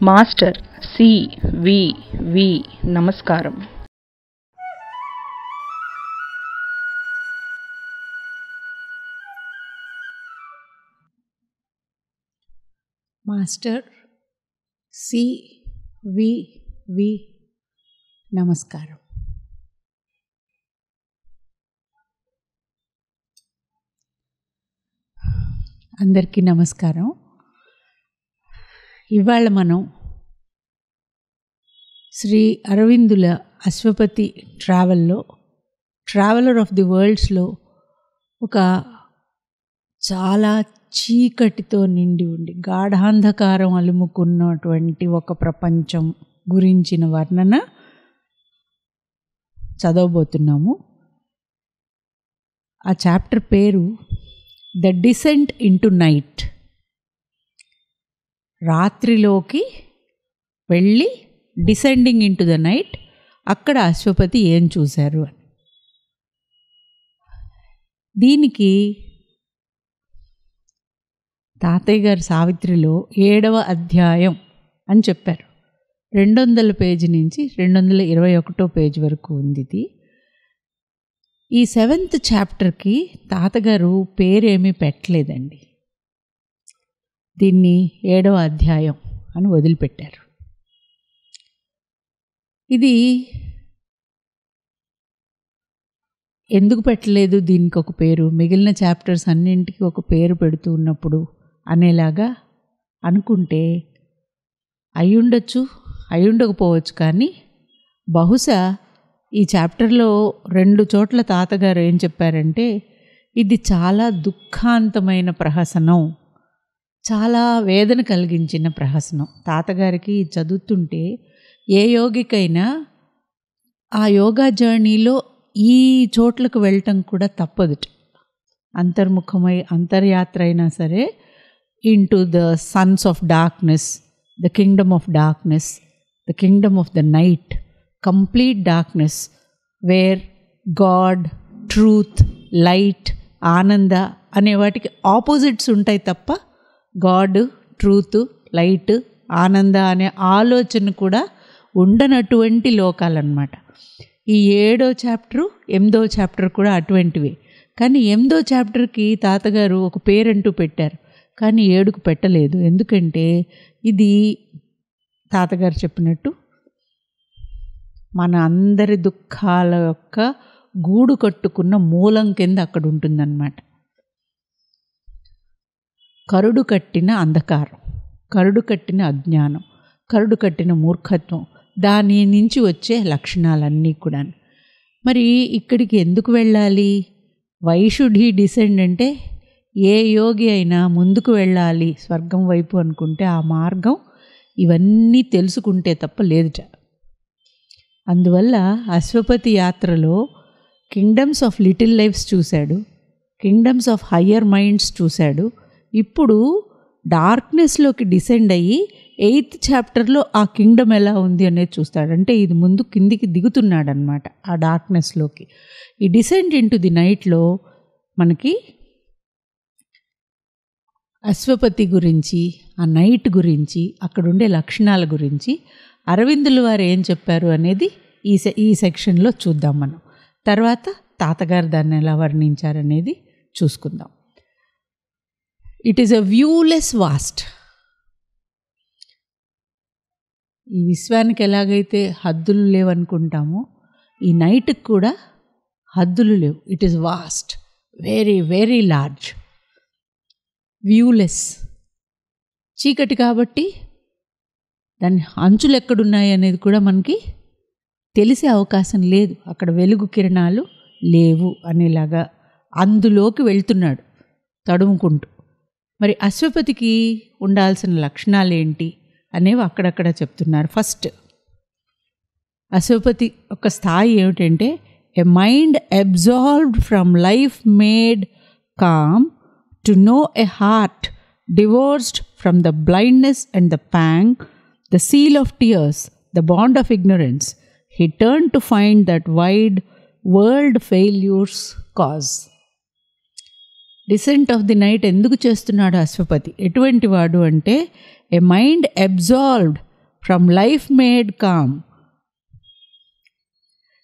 Master CVV. నమస్కారం. Master CVV. నమస్కారం. అందరికీ నమస్కారం. ఇవాళ మనం శ్రీ అరవిందుల అశ్వపతి ట్రావెలర్ ఆఫ్ ది వరల్డ్స్లో ఒక చాలా చీకటితో నిండి ఉండి గాఢాంధకారం అలుముకున్నటువంటి ఒక ప్రపంచం గురించిన వర్ణన చదవబోతున్నాము. ఆ చాప్టర్ పేరు ద డిసెంట్ ఇంటూ నైట్. రాత్రిలోకి వెళ్ళి డిసెండింగ్ ఇంటూ ద నైట్, అక్కడ అశ్వపతి ఏం చూశారు అని. దీనికి తాతయ్య గారు సావిత్రిలో 7వ అధ్యాయం అని చెప్పారు. 200 పేజీ నుంచి 221 పేజీ వరకు ఉంది ఇది. ఈ 7th చాప్టర్కి తాతగారు పేరేమీ పెట్టలేదండి. దీన్ని 7వ అధ్యాయం అని వదిలిపెట్టారు. ఇది ఎందుకు పెట్టలేదు, దీనికి ఒక పేరు, మిగిలిన చాప్టర్స్ అన్నింటికి ఒక పేరు పెడుతూ ఉన్నప్పుడు అనేలాగా అనుకుంటే అయ్యుండకపోవచ్చు. కానీ బహుశా ఈ చాప్టర్లో 2 చోట్ల తాతగారు ఏం చెప్పారంటే, ఇది చాలా దుఃఖాంతమైన ప్రహసనం, చాలా వేదన కలిగించిన ప్రహసనం. తాతగారికి చదువుతుంటే ఏ యోగికైనా ఆ యోగా జర్నీలో ఈ చోట్లకు వెళ్ళటం కూడా తప్పదుట. అంతర్ముఖమై అంతర్యాత్ర అయినా సరే, into the Sons of darkness, the Kingdom of darkness, the Kingdom of the night, complete darkness, where God, truth, light, ఆనంద అనే వాటికి ఆపోజిట్స్ ఉంటాయి తప్ప గాడ్, ట్రూత్, లైట్, ఆనంద అనే ఆలోచన కూడా ఉండనటువంటి లోకాలన్నమాట. ఈ 7వ చాప్టరు 8వ చాప్టర్ కూడా అటువంటివే. కానీ 8వ చాప్టర్కి తాతగారు ఒక పేరంటూ పెట్టారు, కానీ 7కు పెట్టలేదు. ఎందుకంటే ఇది తాతగారు చెప్పినట్టు మన అందరి దుఃఖాల యొక్క గూడు కట్టుకున్న మూలం కింద అక్కడ ఉంటుందన్నమాట. కరుడు కట్టిన అంధకారం, కరుడు కట్టిన అజ్ఞానం, కరుడు కట్టిన మూర్ఖత్వం, దాని నుంచి వచ్చే లక్షణాలన్నీ కూడా. మరి ఇక్కడికి ఎందుకు వెళ్ళాలి? వై షుడ్ హీ డిసెండ్ అంటే, ఏ యోగి అయినా ముందుకు వెళ్ళాలి స్వర్గం వైపు అనుకుంటే ఆ మార్గం ఇవన్నీ తెలుసుకుంటే తప్ప లేదుట. అందువల్ల అశ్వపతి యాత్రలో కింగ్డమ్స్ ఆఫ్ లిటిల్ లైఫ్స్ చూశాడు, కింగ్డమ్స్ ఆఫ్ హయ్యర్ మైండ్స్ చూశాడు. ఇప్పుడు డార్క్నెస్లోకి డిసెండ్ అయ్యి 8th చాప్టర్లో ఆ కింగ్డమ్ ఎలా ఉంది అనేది చూస్తాడు. అంటే ఇది ముందు కిందికి దిగుతున్నాడు అనమాట ఆ డార్క్నెస్లోకి. ఈ డిసెండ్ ఇంటూ ది నైట్లో మనకి అశ్వపతి గురించి, ఆ నైట్ గురించి, అక్కడుండే లక్షణాల గురించి అరవిందుల వారు ఏం చెప్పారు అనేది ఈ సెక్షన్లో చూద్దాం మనం. తర్వాత తాతగారు దాన్ని ఎలా వర్ణించారనేది చూసుకుందాం. It is a viewless vast. ఈ విశ్వానికి ఎలాగైతే హద్దులు లేవనుకుంటామో, ఈ నైట్కి కూడా హద్దులు లేవు. It is vast, very very large. Viewless, చీకటి కాబట్టి దాని అంచులు ఎక్కడున్నాయి అనేది కూడా మనకి తెలిసే అవకాశం లేదు. అక్కడ వెలుగు కిరణాలు లేవు అనేలాగా అందులోకి వెళ్తున్నాడు తడుముకుంటూ. మరి అశ్వపతికి ఉండాల్సిన లక్షణాలు ఏంటి అనేవి అక్కడక్కడ చెప్తున్నారు. ఫస్ట్, అశ్వపతి ఒక స్థాయి ఏమిటంటే, a mind absorbed from life made calm to know a heart divorced from the blindness and the pang, the seal of tears, the bond of ignorance. He turned to find that wide world failure's cause. Descent of the night ఎందుకు చేస్తున్నాడు అశ్వపతి? ఎటువంటి వాడు అంటే, a mind absorbed from life made calm,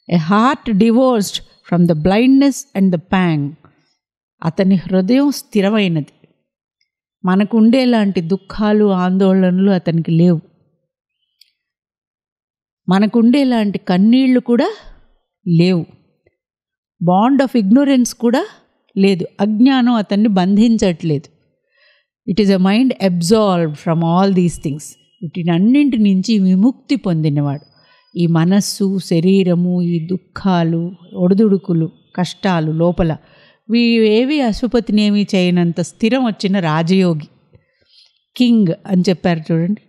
a heart divorced from the blindness and the pang. అతని హృదయం స్థిరమైనది. మనకు ఉండేలాంటి దుఃఖాలు ఆందోళనలు అతనికి లేవు. మనకుండేలాంటి కన్నీళ్లు కూడా లేవు. బాండ్ ఆఫ్ ఇగ్నోరెన్స్ కూడా లేదు. అజ్ఞానం అతన్ని బంధించట్లేదు. It is a mind absorbed from all these things. వీటినన్నింటి నుంచి విముక్తి పొందినవాడు. ఈ మనస్సు, శరీరము, ఈ దుఃఖాలు, ఒడిదుడుకులు, కష్టాలు లోపల ఏవి అశ్వపతినేమి చేయనంత స్థిరం వచ్చిన రాజయోగి, కింగ్ అని చెప్పారు చూడండి.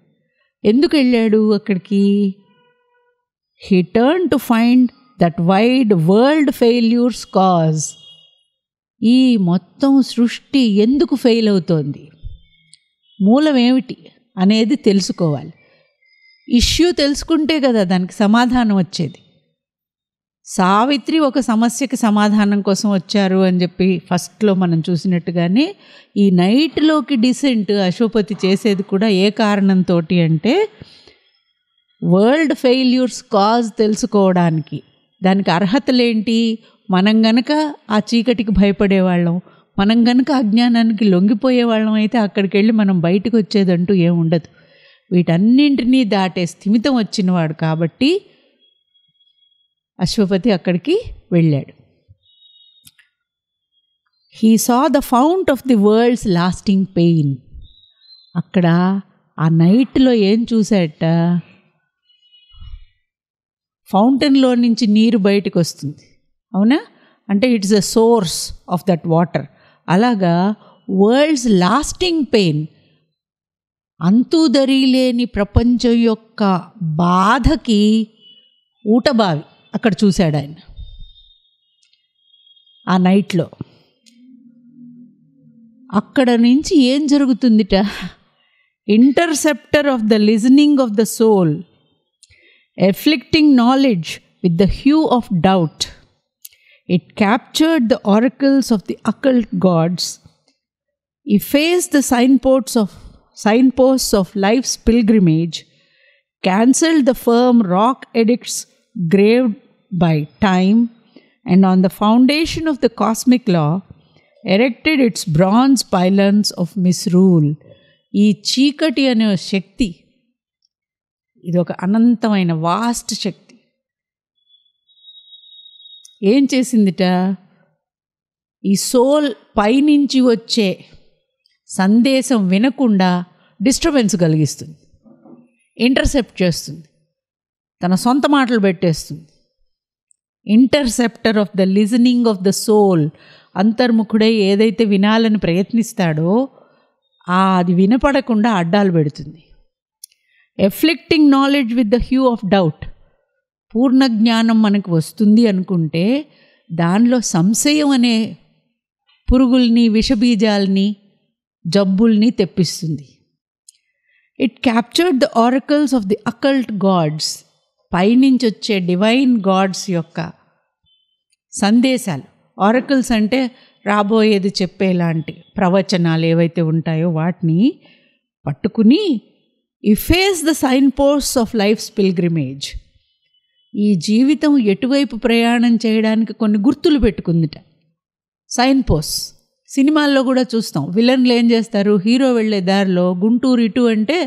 ఎందుకు వెళ్ళాడు అక్కడికి? He turn to find that wide world failures cause. ఈ మొత్తం సృష్టి ఎందుకు ఫెయిల్ అవుతోంది, మూలం ఏమిటి అనేది తెలుసుకోవాలి. ఇష్యూ తెలుసుకుంటే కదా దానికి సమాధానం వచ్చేది. సావిత్రి ఒక సమస్యకి సమాధానం కోసం వచ్చారు అని చెప్పి ఫస్ట్లో మనం చూసినట్టుగానే ఈ నైట్లోకి డిసెంట్ అశ్వపతి చేసేది కూడా ఏ కారణంతో అంటే వరల్డ్ ఫెయిల్యూర్స్ కాజ్ తెలుసుకోవడానికి. దానికి అర్హతలేంటి? మనం గనక ఆ చీకటికి భయపడేవాళ్ళం, మనం గనక అజ్ఞానానికి లొంగిపోయేవాళ్ళం అయితే అక్కడికి వెళ్ళి మనం బయటకు వచ్చేదంటూ ఏముండదు. వీటన్నింటినీ దాటే స్థిమితం వచ్చినవాడు కాబట్టి అశ్వపతి అక్కడికి వెళ్ళాడు. He saw the fount of the world's lasting pain. అక్కడ ఆ నైట్లో ఏం చూశాట? ఫౌంటైన్లో నుంచి నీరు బయటకు వస్తుంది, అవునా? అంటే it's the source of that water. అలాగా వరల్డ్స్ లాస్టింగ్ పెయిన్, అంతుదరిలేని ప్రపంచం యొక్క బాధకి ఊటబావి అక్కడ చూశాడు ఆయన ఆ నైట్లో. అక్కడ నుంచి ఏం జరుగుతుందిట? Interceptor of the listening of the soul, afflicting knowledge with the hue of doubt. It captured the oracles of the occult gods, effaced the signposts of life's pilgrimage, cancelled the firm rock edicts graved by time, and on the foundation of the cosmic law, erected its bronze pylons of misrule. ఈ చీకటి అనే శక్తి, ఇది ఒక అనంతమైన vast శక్తి. ఏం చేసిందిట? ఈ soul పైనుంచి వచ్చే సందేశం వినకుండా డిస్టర్బెన్స్ కలిగిస్తుంది, ఇంటర్సెప్ట్ చేస్తుంది, తన సొంత మాటలు పెట్టేస్తుంది. Interceptor of the listening of the soul, అంతర్ముఖుడై ఏదైతే వినాలని ప్రయత్నిస్తాడో అది వినపడకుండా అడ్డాలు పెడుతుంది. Afflicting knowledge with the hue of doubt, పూర్ణ జ్ఞానం మనకు వస్తుంది అనుకుంటే దానిలో సంశయం అనే పురుగుల్ని, విషబీజాల్ని, జబ్బుల్ని తెప్పిస్తుంది. It captured the oracles of the occult gods, పైనుంచి వచ్చే డివైన్ గాడ్స్ యొక్క సందేశాలు. ఆరకల్స్ అంటే రాబోయేది చెప్పేలాంటి ప్రవచనాలు ఏవైతే ఉంటాయో వాటిని పట్టుకుని efface the sign posts of life's pilgrimage, ఈ జీవితం ఎటువైపు ప్రయాణం చేయడానికి కొన్ని గుర్తులు పెట్టుకుందిట, సైన్ పోస్ట్. సినిమాల్లో కూడా చూస్తాం, విలన్లు ఏం చేస్తారు? హీరో వెళ్ళే దారిలో గుంటూరు ఇటు అంటే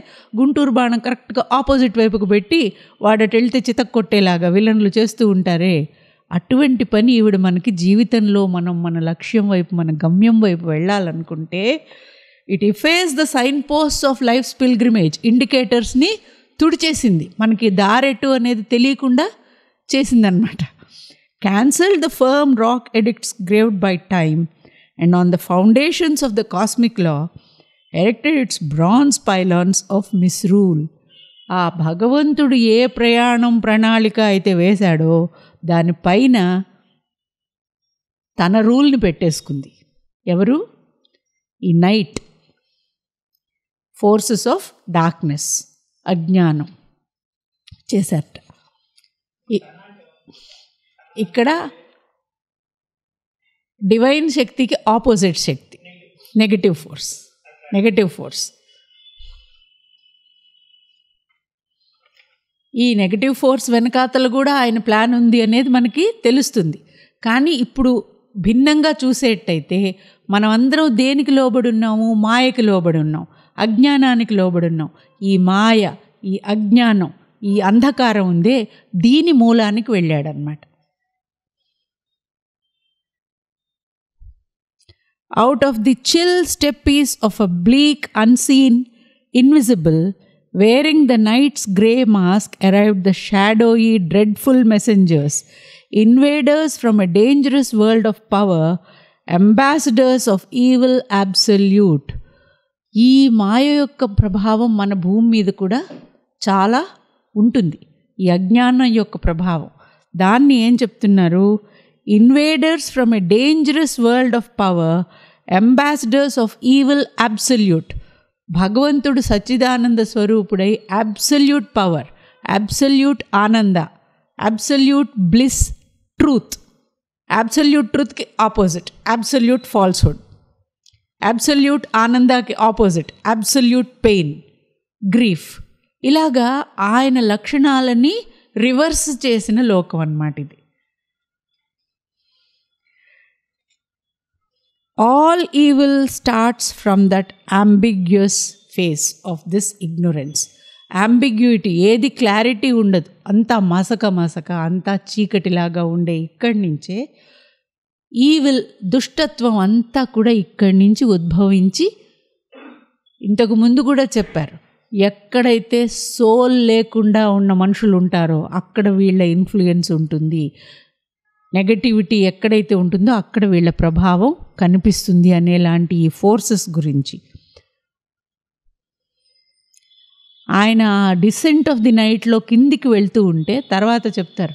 గుంటూరు బాణం కరెక్ట్గా ఆపోజిట్ వైపుకు పెట్టి వాడట వెళ్తే చితక్ కొట్టేలాగా విలన్లు చేస్తూ ఉంటారే, అటువంటి పని ఈవిడ మనకి జీవితంలో మనం మన లక్ష్యం వైపు, మన గమ్యం వైపు వెళ్ళాలనుకుంటే it effaces the signpost of life's pilgrimage, ఇండికేటర్స్ని తుడిచేసింది, మనకి దారెటు అనేది తెలియకుండా చేసిందనమాట. Cancel the firm rock edicts graved by time, and on the foundations of the cosmic law erected its bronze pylons of misrule. ఆ భగవంతుడు ఏ ప్రయాణం ప్రణాళిక అయితే వేశాడో దానిపైన తన రూల్ని పెట్టేసుకుంది. ఎవరు? ఈ నైట్ ఫోర్సెస్ ఆఫ్ డార్క్నెస్, అజ్ఞానం చేశారట. ఇక్కడ డివైన్ శక్తికి ఆపోజిట్ శక్తి, నెగటివ్ ఫోర్స్. ఈ నెగటివ్ ఫోర్స్ వెనకాతలు కూడా ఆయన ప్లాన్ ఉంది అనేది మనకి తెలుస్తుంది. కానీ ఇప్పుడు భిన్నంగా చూసేటైతే మనం అందరం దేనికి లోబడి ఉన్నాము? మాయకి లోబడి ఉన్నాం, అజ్ఞానానికి లోబడి ఉన్నాం. ఈ మాయ, ఈ అజ్ఞానం, ఈ అంధకారం ఉందే, దీని మూలానికి వెళ్ళాడనమాట. Out of the chill steppies of a bleak, unseen, invisible, wearing the night's grey mask, arrived the shadowy, dreadful messengers, invaders from a dangerous world of power, ambassadors of evil absolute. ఈ మాయ యొక్క ప్రభావం మన భూమి మీద కూడా చాలా ఉంటుంది, ఈ అజ్ఞానం యొక్క ప్రభావం. దాన్ని ఏం చెప్తున్నారు? Invaders from a dangerous world of power, ambassadors of evil absolute. భగవంతుడు సచ్చిదానంద స్వరూపుడై absolute power, absolute ananda, absolute bliss, truth. Absolute ట్రూత్కి ఆపోజిట్ అబ్సల్యూట్ ఫాల్స్హుడ్, అబ్సల్యూట్ ఆనందాకి ఆపోజిట్ అబ్సల్యూట్ పెయిన్, గ్రీఫ్. ఇలాగా ఆయన లక్షణాలని రివర్స్ చేసిన లోకం అన్నమాట ఇది. All evil starts from that ambiguous phase of this ignorance. Ambiguity, ఏది క్లారిటీ ఉండదు, అంతా మసక మసక, అంతా చీకటిలాగా ఉండే ఇక్కడి నుంచే ఈవిల్, దుష్టత్వం అంతా కూడా ఇక్కడి నుంచి ఉద్భవించి, ఇంతకు ముందు కూడా చెప్పారు, ఎక్కడైతే సోల్ లేకుండా ఉన్న మనుషులు ఉంటారో అక్కడ వీళ్ళ ఇన్ఫ్లుయెన్స్ ఉంటుంది, నెగటివిటీ ఎక్కడైతే ఉంటుందో అక్కడ వీళ్ళ ప్రభావం కనిపిస్తుంది అనేలాంటి ఈ ఫోర్సెస్ గురించి ఆయన డిసెంట్ ఆఫ్ ది నైట్లో కిందికి వెళ్తూ ఉంటే తర్వాత చెప్తారు,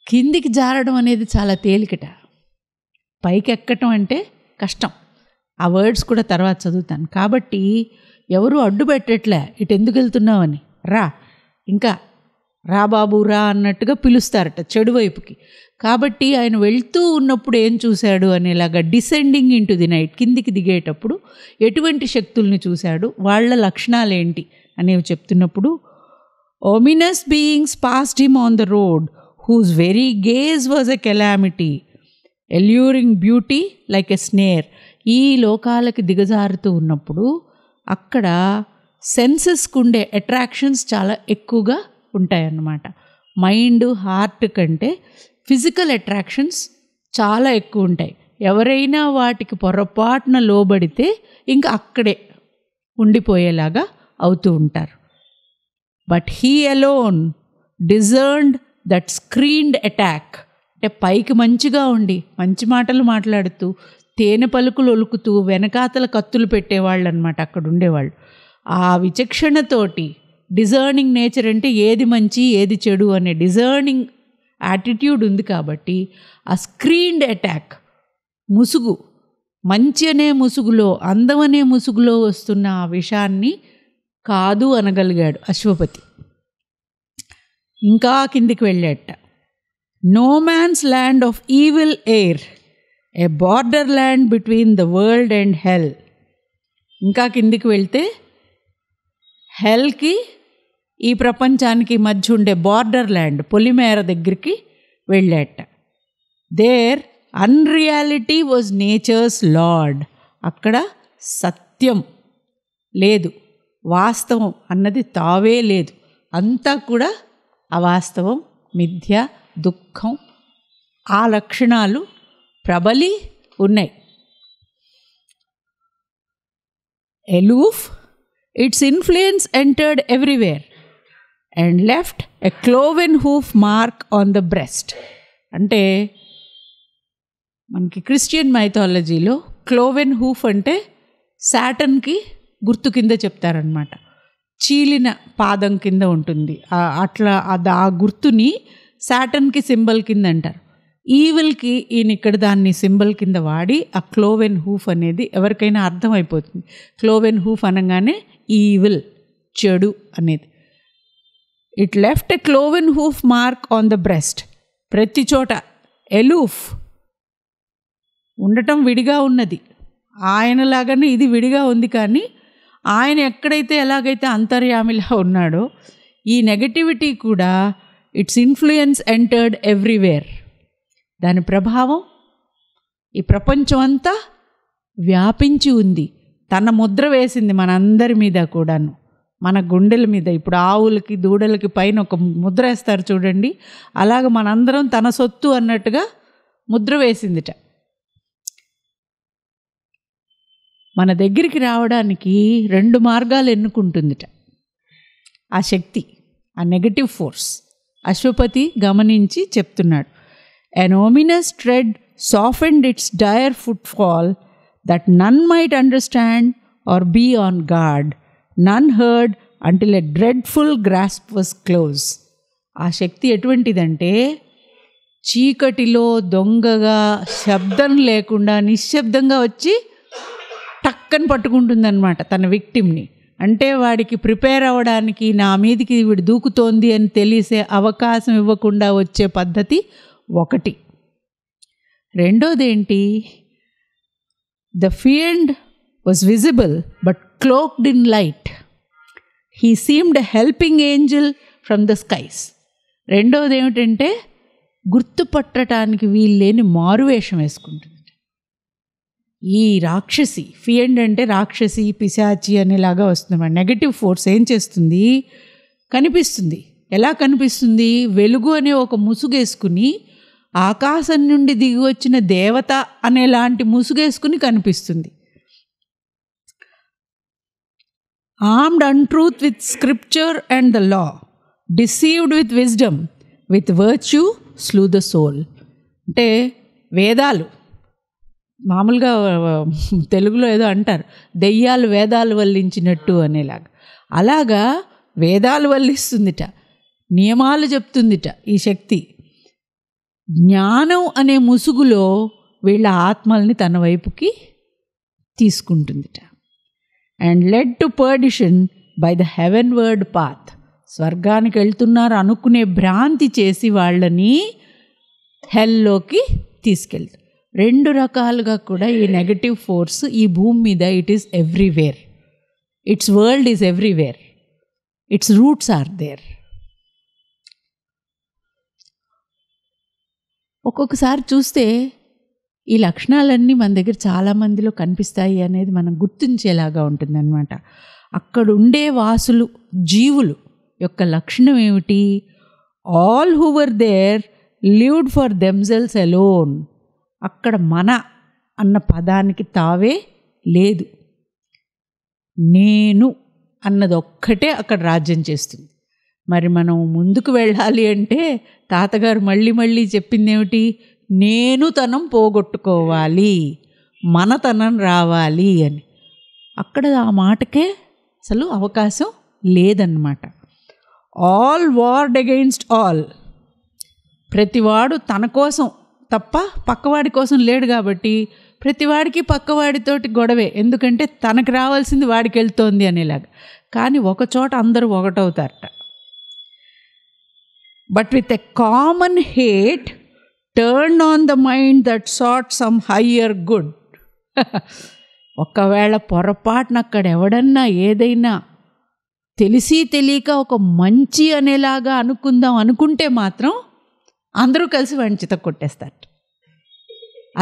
కిందికి జారడం అనేది చాలా తేలికట, పైకి ఎక్కటం అంటే కష్టం. ఆ వర్డ్స్ కూడా తర్వాత చదువుతాను. కాబట్టి ఎవరు అడ్డు పెట్టట్లే, ఇటు ఎందుకు వెళ్తున్నావని, రా ఇంకా రా బాబు రా అన్నట్టుగా పిలుస్తారట చెడు వైపుకి. కాబట్టి ఆయన వెళ్తూ ఉన్నప్పుడు ఏం చూశాడు అనేలాగా descending in to the night, కిందికి దిగేటప్పుడు ఎటువంటి శక్తుల్ని చూశాడు, వాళ్ళ లక్షణాలు ఏంటి అనేవి చెప్తున్నప్పుడు, ominous beings passed him on the road whose very gaze was a calamity, alluring beauty like a snare. ఈ లోకాలకి దిగజారుతూ ఉన్నప్పుడు అక్కడ సెన్సెస్కు ఉండే అట్రాక్షన్స్ చాలా ఎక్కువగా ఉంటాయన్నమాట. మైండ్, హార్ట్ కంటే ఫిజికల్ అట్రాక్షన్స్ చాలా ఎక్కువ ఉంటాయి. ఎవరైనా వాటికి పొరపాటున లోబడితే ఇంకా అక్కడే ఉండిపోయేలాగా అవుతూ ఉంటారు. But he alone discerned that screened attack. అంటే పైకి మంచిగా ఉండి మంచి మాటలు మాట్లాడుతూ తేనె పలుకులు ఒలుకుతూ వెనకాతల కత్తులు పెట్టేవాళ్ళు అనమాట అక్కడ ఉండేవాళ్ళు. ఆ విచక్షణతోటి, డిజర్నింగ్ నేచర్ అంటే ఏది మంచి ఏది చెడు అనే డిజర్నింగ్ యాటిట్యూడ్ ఉంది కాబట్టి ఆ స్క్రీన్డ్ అటాక్, ముసుగు, మంచి అనే ముసుగులో, అందం అనే ముసుగులో వస్తున్న ఆ విషాన్ని కాదు అనగలిగాడు అశ్వపతి. ఇంకా కిందికి వెళ్ళాట. No man's land of evil air, a border land between the world and hell. ఇంకా కిందికి వెళ్తే హెల్కి ఈ ప్రపంచానికి మధ్య ఉండే బార్డర్ ల్యాండ్, పొలిమేర దగ్గరికి వెళ్ళాట. There unreality was nature's lord. అక్కడ సత్యం లేదు, వాస్తవం అన్నది తావే లేదు, అంతా కూడా అవాస్తవం, మిథ్య, దుఃఖం, ఆ లక్షణాలు ప్రబలి ఉన్నాయి. ఎలూఫ్, it's influence entered everywhere and left a cloven hoof mark on the breast. అంటే మనకి క్రిస్టియన్ మైథాలజీలో క్లోవెన్ హూఫ్ అంటే సాటన్కి గుర్తు కింద చెప్తారనమాట. చీలిన పాదం కింద ఉంటుంది అట్లా, ఆ గుర్తుని సాటన్కి సింబల్ కింద అంటారు. ఈవిల్కి ఈయన ఇక్కడ దాన్ని సింబల్ కింద వాడి ఆ క్లోవెన్ హూఫ్ అనేది ఎవరికైనా అర్థమైపోతుంది. క్లోవెన్ హూఫ్ అనగానే ఈవిల్, చెడు అనేది. It left a cloven hoof mark on the breast. ప్రతి చోట ఎలూఫ్ ఉండటం విడిగా ఉన్నది, ఆయనలాగానే ఇది విడిగా ఉంది. కానీ ఆయన ఎక్కడైతే ఎలాగైతే అంతర్యామిలా ఉన్నాడో ఈ నెగటివిటీ కూడా ఇట్స్ ఇన్ఫ్లుయెన్స్ ఎంటర్డ్ ఎవ్రీవేర్. దాని ప్రభావం ఈ ప్రపంచం అంతా వ్యాపించి ఉంది. తన ముద్ర వేసింది మనందరి మీద కూడాను, మన గుండెల మీద. ఇప్పుడు ఆవులకి దూడలకి పైన ఒక ముద్ర వేస్తారు చూడండి, అలాగ మనందరం తన సొత్తు అన్నట్టుగా ముద్ర వేసిందిట. మన దగ్గరికి రావడానికి 2 మార్గాలు ఎన్నుకుంటుందిట ఆ శక్తి, ఆ నెగటివ్ ఫోర్స్. అశ్వపతి గమనించి చెప్తున్నాడు, an ominous tread softened its dire footfall, that none might understand or be on guard. None heard until a dreadful grasp was close. ఆ శక్తి ఎటువంటిదంటే చీకటిలో దొంగగా శబ్దం లేకుండా నిశ్శబ్దంగా వచ్చి టక్కని పట్టుకుంటుందన్నమాట తన విక్టిమ్ని. అంటే వాడికి ప్రిపేర్ అవ్వడానికి, నా మీదికి వీడు దూకుతోంది అని తెలిసే అవకాశం ఇవ్వకుండా వచ్చే పద్ధతి ఒకటి. రెండోది ఏంటి, the fiend was visible but cloaked in light. He seemed a helping angel from the skies. రెండోది ఏమిటంటే గుర్తుపట్టడానికి వీల్లేని మారువేషం వేసుకుంటుంది. ఈ రాక్షసి, ఫియండ్ అంటే రాక్షసి, పిశాచి అనేలాగా వస్తుంది. నెగటివ్ ఫోర్స్ ఏం చేస్తుంది, కనిపిస్తుంది. ఎలా కనిపిస్తుంది, వెలుగు అనే ఒక ముసుగేసుకుని ఆకాశం నుండి దిగి వచ్చిన దేవత అనేలాంటి ముసుగేసుకుని కనిపిస్తుంది. Armed untruth with scripture and the law, deceived with wisdom, with virtue slew the soul. అంటే వేదాలు, మామూలుగా తెలుగులో ఏదో అంటారు, దెయ్యాలు వేదాలు వల్లించినట్టు అనేలాగా, అలాగా వేదాలు వల్లిస్తుందిట, నియమాలు చెప్తుందిట ఈ శక్తి. జ్ఞానం అనే ముసుగులో వీళ్ళ ఆత్మల్ని తన వైపుకి తీసుకుంటుందిట. And led to perdition by the heavenward path. స్వర్గానికి వెళ్తున్నారు అనుకునే భ్రాంతి చేసి వాళ్ళని హెల్లోకి తీసుకెళ్తారు. 2 రకాలుగా కూడా ఈ నెగటివ్ ఫోర్స్ ఈ భూమి మీద it is everywhere. Its world is everywhere. Its roots are there. ఒక్కొక్కసారి చూస్తే ఈ లక్షణాలన్నీ మన దగ్గర చాలామందిలో కనిపిస్తాయి అనేది మనం గుర్తించేలాగా ఉంటుందన్నమాట. అక్కడ ఉండే వాసులు, జీవులు యొక్క లక్షణం ఏమిటి, all who were there lived for themselves alone. అక్కడ మన అన్న పదానికి తావే లేదు. నేను అన్నది ఒక్కటే అక్కడ రాజ్యం చేస్తుంది. మరి మనం ముందుకు వెళ్ళాలి అంటే తాతగారు మళ్ళీ మళ్ళీ చెప్పింది ఏమిటి, నేనుతనం పోగొట్టుకోవాలి, మనతనం రావాలి అని. అక్కడ ఆ మాటకే అసలు అవకాశం లేదన్నమాట. All ward against all. ప్రతివాడు తన కోసం తప్ప పక్కవాడి కోసం లేడు కాబట్టి ప్రతివాడికి పక్కవాడితోటి గొడవే. ఎందుకంటే తనకు రావాల్సింది వాడికి వెళ్తోంది అనేలాగా. కానీ ఒక చోట అందరూ ఒకటవుతారట. But with a common hate turn on the mind that saw some higher good. ఒకవేళ పొరపాటున అక్కడ ఎవడన్నా ఏదైనా తెలిసి తెలియక ఒక మంచి అనేలాగా అనుకుంటే మాత్రం అందరూ కలిసి వాడిని చిత కొట్టేస్తారు.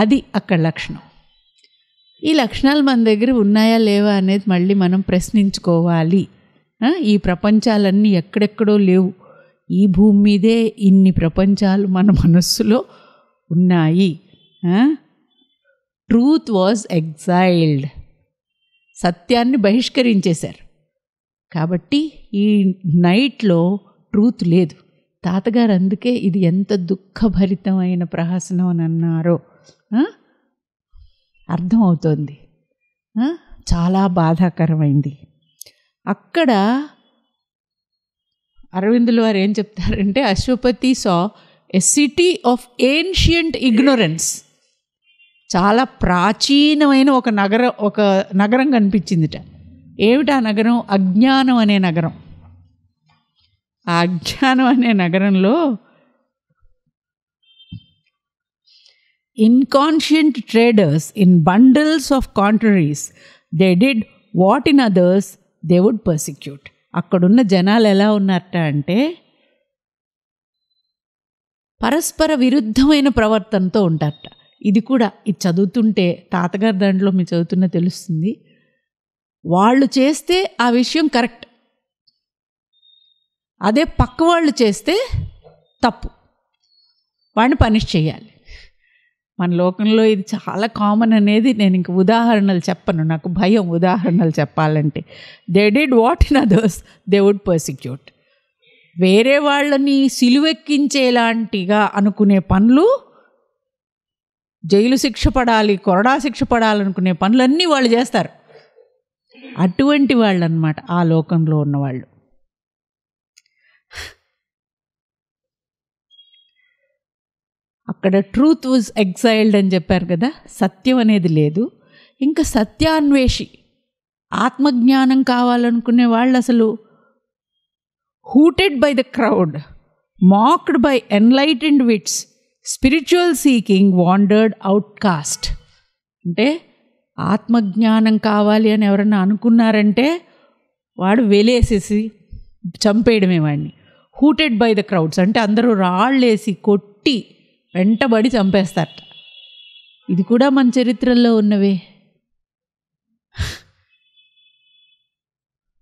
అది అక్కడ లక్షణం. ఈ లక్షణాలు మన దగ్గర ఉన్నాయా లేవా అనేది మళ్ళీ మనం ప్రశ్నించుకోవాలి. ఈ ప్రపంచాలన్నీ ఎక్కడెక్కడో లేవు. ఈ భూమి మీదే ఇన్ని ప్రపంచాలు మన మనస్సులో ఉన్నాయి. Truth was exiled. సత్యాన్ని బహిష్కరించేశారు. కాబట్టి ఈ నైట్లో ట్రూత్ లేదు. తాతగారు అందుకే ఇది ఎంత దుఃఖభరితమైన ప్రహసనం అని అన్నారో అర్థమవుతోంది. చాలా బాధాకరమైంది. అక్కడ అరవిందులు వారు ఏం చెప్తారంటే, Ashwapati saw a city of ancient ignorance. చాలా ప్రాచీనమైన ఒక నగరం కనిపించిందిట. ఏమిటా నగరం? అజ్ఞానం అనే నగరం. ఆ అజ్ఞానం అనే నగరంలో inconscient traders in bundles of contraries they did what in others they would persecute. అక్కడున్న జనాలు ఎలా ఉన్నారట అంటే పరస్పర విరుద్ధమైన ప్రవర్తనతో ఉంటారట. ఇది కూడా ఇది చదువుతుంటే తాతగారి దాంట్లో మీరు చదువుతున్న తెలుస్తుంది. వాళ్ళు చేస్తే ఆ విషయం కరెక్ట్, అదే పక్క వాళ్ళు చేస్తే తప్పు, వాడిని పనిష్ చేయాలి. మన లోకంలో ఇది చాలా కామన్ అనేది నేను ఇంక ఉదాహరణలు చెప్పను, నాకు భయం ఉదాహరణలు చెప్పాలంటే. They did what in others they would persecute. వేరే వాళ్ళని సిలువెక్కించేలాంటిగా అనుకునే పనులు, జైలు శిక్ష పడాలి, కొరడా శిక్ష పడాలనుకునే పనులన్నీ వాళ్ళు చేస్తారు. అటువంటి వాళ్ళు అన్నమాట ఆ లోకంలో ఉన్నవాళ్ళు. అక్కడ ట్రూత్ వాజ్ ఎగ్జైల్డ్ అని చెప్పారు కదా, సత్యం అనేది లేదు. ఇంకా సత్యాన్వేషి, ఆత్మజ్ఞానం కావాలనుకునే వాళ్ళు అసలు hooted by the crowd, mocked by enlightened wits, spiritual seeking wandered outcast. అంటే ఆత్మజ్ఞానం కావాలి అని ఎవరన్నా అనుకున్నారంటే వాడు వెలేసేసి చంపేయడమే వాడిని. హూటెడ్ బై ద క్రౌడ్స్ అంటే అందరూ రాళ్ళేసి కొట్టి వెంటబడి చంపేస్తారట. ఇది కూడా మన చరిత్రలో ఉన్నవే.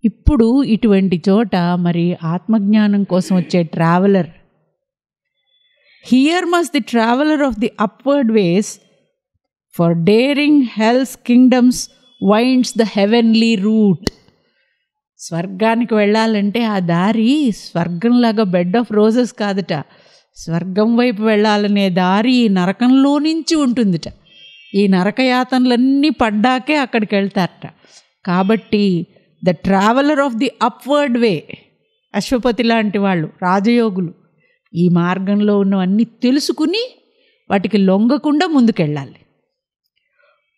ఇప్పుడు ఇటువంటి చోట మరి ఆత్మజ్ఞానం కోసం వచ్చే traveller, here must the traveller of the upward ways for daring hell's kingdoms winds the heavenly route. స్వర్గానికి వెళ్ళాలంటే ఆ దారి స్వర్గంలాగా బెడ్ ఆఫ్ రోజెస్ కాదట, స్వర్గం వైపు వెళ్ళాలనే దారి ఈ నరకంలో నుంచి ఉంటుందిట. ఈ నరకయాతనలన్నీ పడ్డాకే అక్కడికి వెళ్తారట. కాబట్టి the traveller of the upward way, Ashwapati లాంటి వాళ్ళు, రాజయోగులు ఈ మార్గంలో ఉన్నవన్నీ తెలుసుకుని వాటికి లొంగకుండా ముందుకెళ్ళాలి.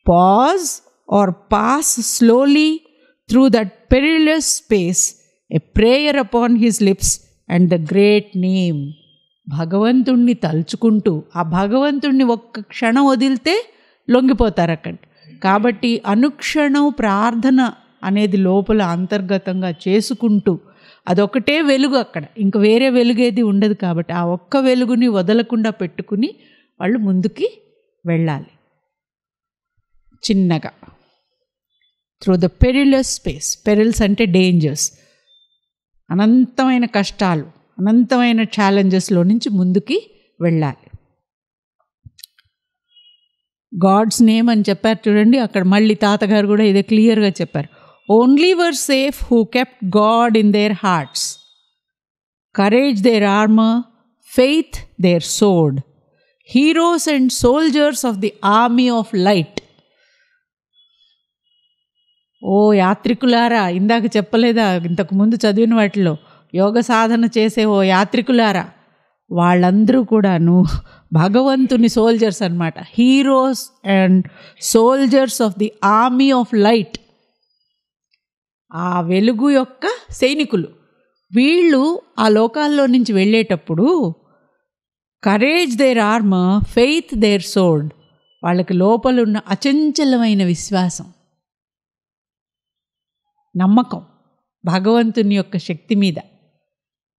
Pause or pass slowly through that perilous space, a prayer upon his lips and the great name. భగవంతుణ్ణి తలుచుకుంటూ ఆ భగవంతుణ్ణి ఒక్క క్షణం వదిలితే లొంగిపోతారు అక్కడ. కాబట్టి అనుక్షణం ప్రార్థన అనేది లోపల అంతర్గతంగా చేసుకుంటూ, అదొకటే వెలుగు అక్కడ, ఇంక వేరే వెలుగేది ఉండదు. కాబట్టి ఆ ఒక్క వెలుగుని వదలకుండా పెట్టుకుని వాళ్ళు ముందుకి వెళ్ళాలి చిన్నగా. త్రూ ద పెరిలస్ స్పేస్, పెరిల్స్ అంటే డేంజర్స్, అనంతమైన కష్టాలు, అనంతమైన ఛాలెంజెస్లో నుంచి ముందుకి వెళ్ళాలి. గాడ్స్ నేమ్ అని చెప్పారు చూడండి, అక్కడ మళ్ళీ తాతగారు కూడా ఇదే క్లియర్గా చెప్పారు. Only were safe who kept God in their hearts, courage their armour, faith their sword, heroes and soldiers of the army of light. ఓ యాత్రికులారా, ఇందాక చెప్పలేదా ఇంతకుముందు చదివిన వాటిలో, యోగ సాధన చేసే ఓ యాత్రికులారా, వాళ్ళందరూ కూడాను భగవంతుని సోల్జర్స్ అన్నమాట. Heroes and soldiers of the army of light, ఆ వెలుగు యొక్క సైనికులు. వీళ్ళు ఆ లోకాల్లో నుంచి వెళ్ళేటప్పుడు courage their armour, faith their sword, వాళ్ళకి లోపలున్న అచంచలమైన విశ్వాసం, నమ్మకం భగవంతుని యొక్క శక్తి మీద,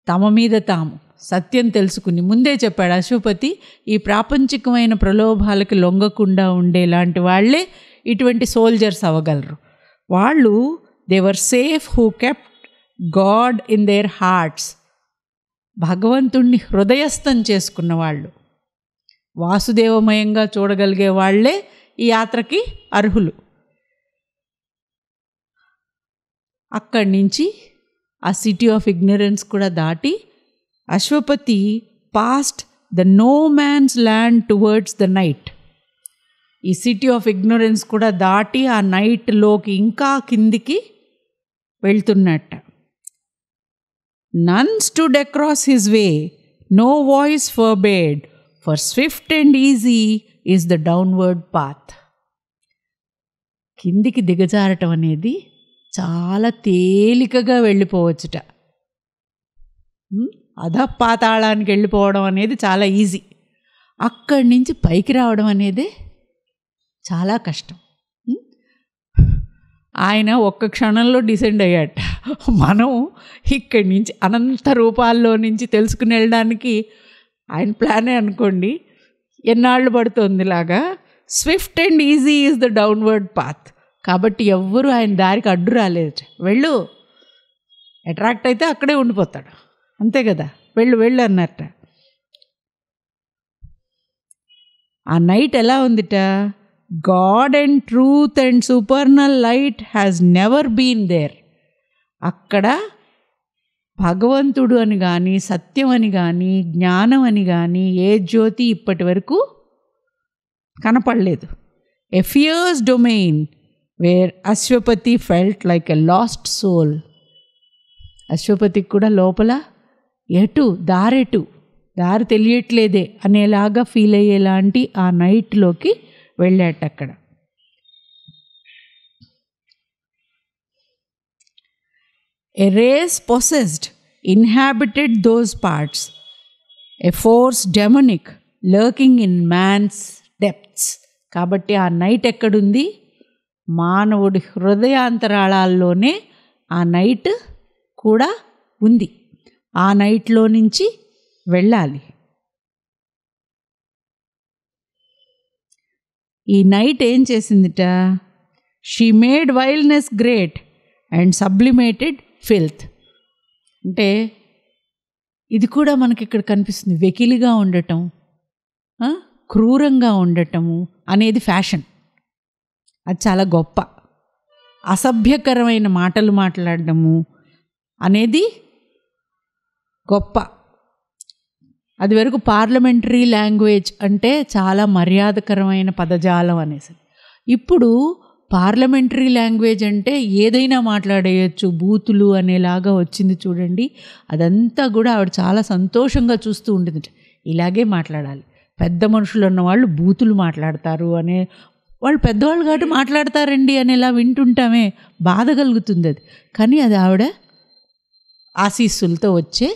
తమ మీద తాము సత్యం తెలుసుకుని, ముందే చెప్పాడు అశ్వపతి, ఈ ప్రాపంచికమైన ప్రలోభాలకి లొంగకుండా ఉండేలాంటి వాళ్ళే ఇటువంటి సోల్జర్స్ అవ్వగలరు. వాళ్ళు they were safe who kept God in their hearts, భగవంతుణ్ణి హృదయస్థం చేసుకున్న వాళ్ళు, వాసుదేవమయంగా చూడగలిగే వాళ్ళే ఈ యాత్రకి అర్హులు. అక్కడి నుంచి ఆ సిటీ ఆఫ్ ఇగ్నరెన్స్ కూడా దాటి Ashwapati passed the no man's land towards the night. ఈ సిటీ ఆఫ్ ఇగ్నరెన్స్ కూడా దాటి ఆ నైట్లోకి ఇంకా కిందికి వెళ్తున్నట్ట. None stood across his way, no voice forbade, for swift and easy is the downward path. కిందికి దిగజారటం అనేది చాలా తేలికగా వెళ్ళిపోవచ్చుట. అధపాతాళానికి వెళ్ళిపోవడం అనేది చాలా ఈజీ, అక్కడి నుంచి పైకి రావడం అనేది చాలా కష్టం. ఆయన ఒక్క క్షణంలో డిసెండ్ అయ్యాట, మనం ఇక్కడి నుంచి అనంత రూపాల్లో నుంచి తెలుసుకుని వెళ్ళడానికి ఆయన ప్లానే అనుకోండి. ఎన్నాళ్ళు పడుతుంది ఇలాగా. Swift and easy is the downward path. కాబట్టి ఎవ్వరూ ఆయన దారికి అడ్డు రాలేదు. వెళ్ళు, అట్రాక్ట్ అయితే అక్కడే ఉండిపోతాడు, అంతే కదా, వెళ్ళు వెళ్ళు అన్నట్ట. ఆ నైట్ ఎలా ఉందిట? God and truth and supernal light has never been there. అక్కడ భగవంతుడు అని కానీ, సత్యం అని కానీ, జ్ఞానం అని కానీ ఏ జ్యోతి ఇప్పటి వరకు కనపడలేదు. A fierce domain where Ashwapati felt like a lost soul. అశ్వపతికి కూడా లోపల దారి తెలియట్లేదే అనేలాగా ఫీల్ అయ్యేలాంటి ఆ నైట్లోకి వెళ్ళాట. అక్కడ A race possessed inhabited those parts, a force demonic lurking in man's depths. కాబట్టి ఆ నైట్ ఎక్కడుంది? మానవుడి హృదయాంతరాళాల్లోనే ఆ నైట్ కూడా ఉంది. ఆ నైట్లో నుంచి వెళ్ళాలి. ఈ నైట్ ఏం చేసిందిట? She made wildness great and sublimated filth. అంటే ఇది కూడా మనకి ఇక్కడ కనిపిస్తుంది. వెకిలిగా ఉండటం, క్రూరంగా ఉండటము అనేది ఫ్యాషన్. అది చాలా గొప్ప. అసభ్యకరమైన మాటలు మాట్లాడటము అనేది గొప్ప. అది వరకు పార్లమెంటరీ లాంగ్వేజ్ అంటే చాలా మర్యాదకరమైన పదజాలం అనేసి. ఇప్పుడు పార్లమెంటరీ లాంగ్వేజ్ అంటే ఏదైనా మాట్లాడేయచ్చు, బూతులు అనేలాగా వచ్చింది చూడండి. అదంతా కూడా ఆవిడ చాలా సంతోషంగా చూస్తూ ఉంటుంది. ఇలాగే మాట్లాడాలి, పెద్ద మనుషులు ఉన్నవాళ్ళు బూతులు మాట్లాడతారు అనే, వాళ్ళు పెద్దవాళ్ళు కాబట్టి మాట్లాడతారండి అనేలా వింటుంటామే, బాధ కలుగుతుంది అది. కానీ అది ఆవిడ ఆశీస్సులతో వచ్చే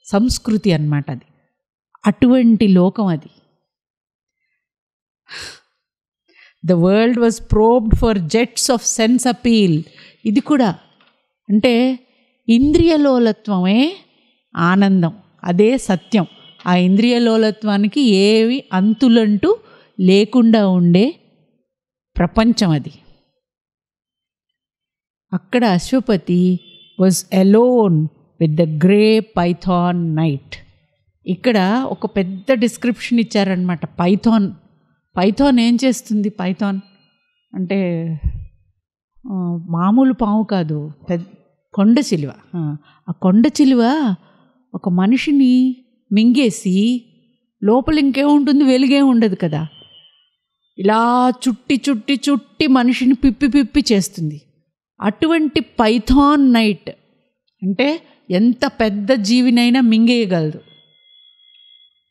సంస్కృతి అన్నమాట అది. అటువంటి లోకం అది. The world was probed for jets of sense appeal. ఇది కూడా అంటే ఇంద్రియలోలత్వమే ఆనందం, అదే సత్యం. ఆ ఇంద్రియలోలత్వానికి ఏవి అంతులంటూ లేకుండా ఉండే ప్రపంచం అది. అక్కడ Ashwapati was alone with the grey python night. ఇక్కడ ఒక పెద్ద డిస్క్రిప్షన్ ఇచ్చారనమాట. పైథాన్ ఏం చేస్తుంది? పైథాన్ అంటే మామూలు పాము కాదు, కొండ చిలువ. ఆ కొండ చిలువ ఒక మనిషిని మింగేసి లోపల ఇంకేముంటుంది, వెలుగే ఉండదు కదా, ఇలా చుట్టి చుట్టి చుట్టి మనిషిని పిప్పి చేస్తుంది. అటువంటి పైథాన్ నైట్ అంటే ఎంత పెద్ద జీవినైనా మింగేయగలదు,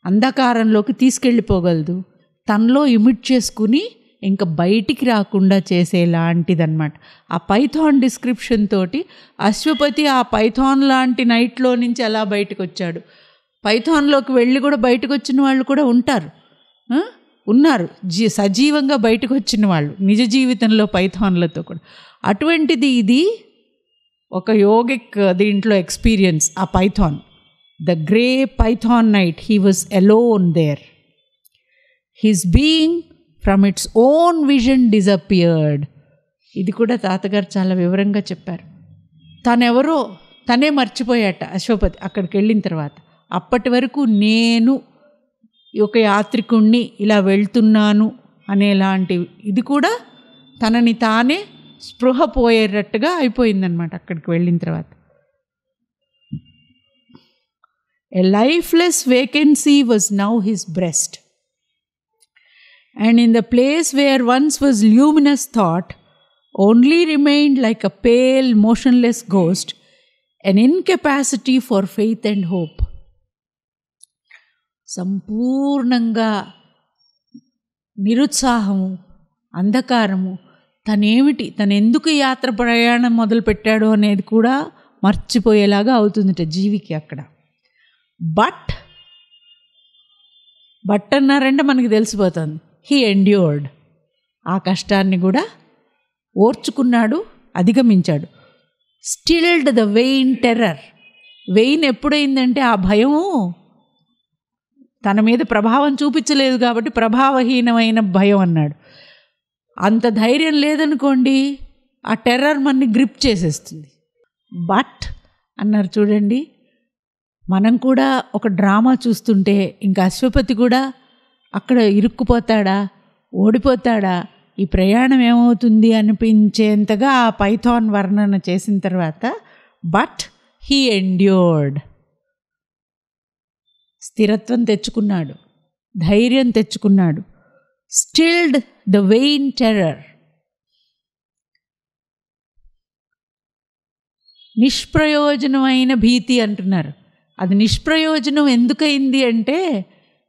అంధకారంలోకి తీసుకెళ్ళిపోగలదు, తనలో ఇమిట్ చేసుకుని ఇంకా బయటికి రాకుండా చేసేలాంటిదన్నమాట. ఆ పైథాన్ డిస్క్రిప్షన్ తోటి అశ్వపతి ఆ పైథాన్ లాంటి నైట్లో నుంచి ఎలా బయటకు వచ్చాడు. పైథాన్లోకి వెళ్ళి కూడా బయటకు వచ్చిన వాళ్ళు కూడా ఉన్నారు, సజీవంగా బయటకు వచ్చిన వాళ్ళు నిజ జీవితంలో పైథాన్లతో కూడా. అటువంటిది ఇది ఒక యోగిక్ దీంట్లో ఎక్స్పీరియన్స్. ఆ python, the grey python night, he was alone there. His being from its own vision disappeared. ఇది కూడా తాతగారు చాలా వివరంగా చెప్పారు. తనెవరో తనే మర్చిపోయాట అశ్వపతి అక్కడికి వెళ్ళిన తర్వాత. అప్పటి వరకు నేను ఒక యాత్రికుణ్ణి ఇలా వెళ్తున్నాను అనేలాంటి ఇది కూడా తనని తానే స్పృహ పోయేటట్టుగా అయిపోయిందనమాట అక్కడికి వెళ్ళిన తర్వాత. A lifeless vacancy was now his breast. And in the place where once was luminous thought, only remained like a pale, motionless ghost, an incapacity for faith and hope. సంపూర్ణంగా నిరుత్సాహము, అంధకారము, తనెందుకు యాత్ర ప్రయాణం మొదలుపెట్టాడు అనేది కూడా మర్చిపోయేలాగా అవుతుందిట జీవికి అక్కడ. బట్ అన్నారంటే మనకి తెలిసిపోతుంది. He endured. ఆ కష్టాన్ని కూడా ఓర్చుకున్నాడు, అధిగమించాడు. Stilled the vain terror. Vein ఎప్పుడైందంటే ఆ భయము తన మీద ప్రభావం చూపించలేదు కాబట్టి ప్రభావహీనమైన భయం అన్నాడు. అంత ధైర్యం లేదనుకోండి, ఆ టెర్రర్ మనని గ్రిప్ చేసేస్తుంది. బట్ అన్నారు చూడండి, మనం కూడా ఒక డ్రామా చూస్తుంటే ఇంకా అశ్వపతి కూడా అక్కడ ఇరుక్కుపోతాడా, ఓడిపోతాడా, ఈ ప్రయాణం ఏమవుతుంది అనిపించేంతగా ఆ పైథాన్ వర్ణన చేసిన తర్వాత బట్ హీ ఎండ్యూర్డ్, స్థిరత్వం తెచ్చుకున్నాడు, ధైర్యం తెచ్చుకున్నాడు. Stilled the vain terror. నిష్ప్రయోజనమైన భీతి అంటున్నారు. అది నిష్ప్రయోజనం ఎందుకైంది అంటే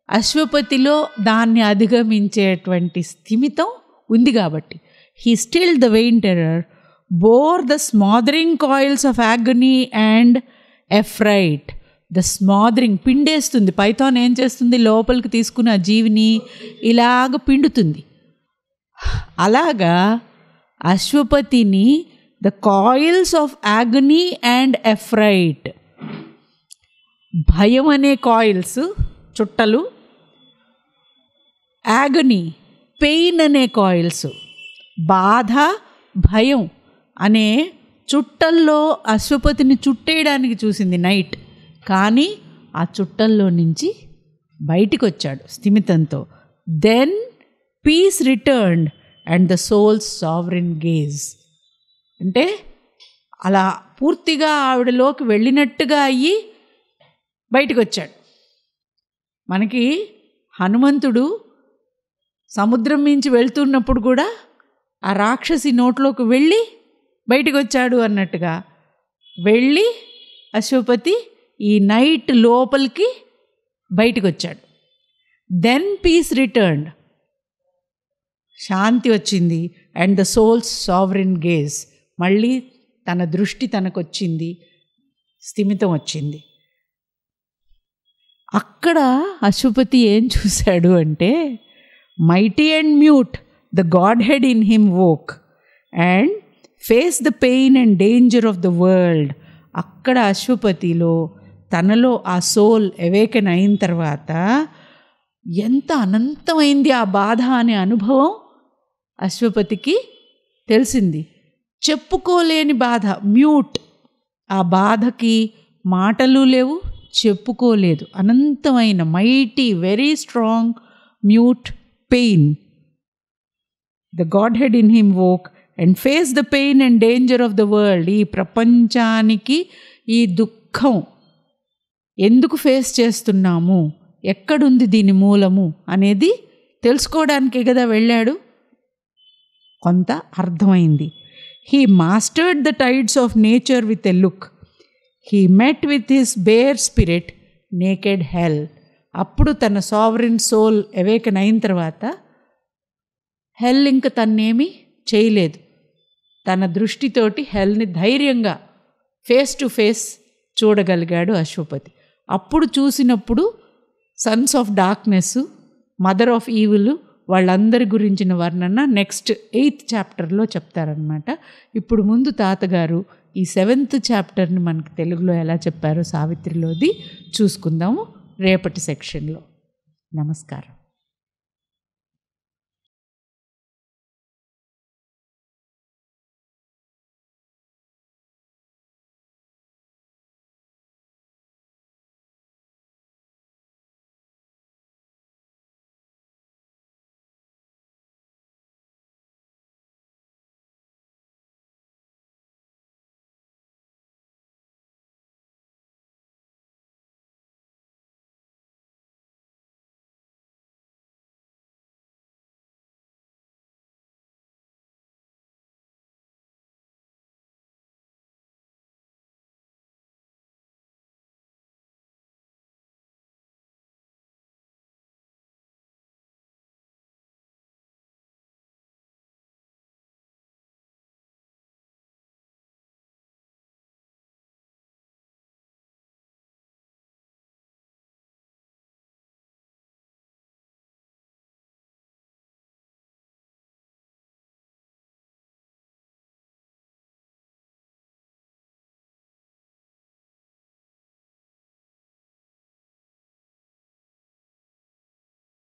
అశ్వపతిలో దాన్ని అధిగమించేటువంటి స్థిమితం ఉంది కాబట్టి. He still the vain terror, bore the smothering coils of agony and affright. The smothering పిండేస్తుంది. పైథాన్ ఏం చేస్తుంది, లోపలికి తీసుకుని ఆ జీవిని ఇలాగ పిండుతుంది. అలాగా అశ్వపతిని the coils of agony and affright, భయం అనే కాయిల్స్ చుట్టలు, యాగనీ పెయిన్ అనే కాయిల్స్, బాధ భయం అనే చుట్టల్లో అశ్వపతిని చుట్టేయడానికి చూసింది నైట్. కానీ ఆ చుట్టల్లో నుంచి బయటికి వచ్చాడు స్థిమితంతో. Then peace returned and the soul's sovereign gaze. అంటే అలా పూర్తిగా ఆవిడలోకి వెళ్ళినట్టుగా అయ్యి బయటికి వచ్చాడు. మనకి హనుమంతుడు సముద్రం మించి వెళ్తున్నప్పుడు కూడా ఆ రాక్షసి నోట్లోకి వెళ్ళి బయటికి వచ్చాడు అన్నట్టుగా వెళ్ళి అశ్వపతి ఈ నైట్ లోపలికి బయటికి వచ్చాడు. దెన్ పీస్ రిటర్న్డ్, శాంతి వచ్చింది. And the soul's sovereign gauge, మళ్ళీ తన దృష్టి తనకు వచ్చింది, స్థిమితం వచ్చింది. అక్కడ అశ్వపతి ఏం చూశాడు అంటే mighty and mute the godhead in him woke and face the pain and danger of the world. అక్కడ అశ్వపతిలో తనలో ఆ సోల్ అవేకెన్ అయిన తర్వాత ఎంత అనంతమైంది ఆ బాధ అనే అనుభవం అశ్వపతికి తెలిసింది. చెప్పుకోలేని బాధ, మ్యూట్. ఆ బాధకి మాటలు లేవు, చెప్పుకోలేదు. అనంతమైన mighty very strong mute pain. The godhead in him woke and face the pain and danger of the world. ఈ ప్రపంచానికి ఈ దుఃఖం ఎందుకు ఫేస్ చేస్తున్నాము, ఎక్కడుంది దీని మూలము అనేది తెలుసుకోవడానికే కదా వెళ్ళాడు. కొంత అర్థమైంది. He mastered the tides of nature with a look. He met with his bare spirit naked hell. అప్పుడు తన సావరెన్ సోల్ అవేకన్ అయిన తర్వాత హెల్ ఇంక తన్నేమీ చేయలేదు. తన దృష్టితోటి హెల్ని ధైర్యంగా ఫేస్ టు ఫేస్ చూడగలిగాడు అశ్వపతి. అప్పుడు చూసినప్పుడు Sons of darkness, mother of evil, వాళ్ళందరి గురించిన వర్ణన నెక్స్ట్ 8th చాప్టర్లో చెప్తారనమాట. ఇప్పుడు ముందు తాతగారు ఈ 7th చాప్టర్ని మనకు తెలుగులో ఎలా చెప్పారో సావిత్రిలోది చూసుకుందాము రేపటి సెక్షన్లో. నమస్కారం.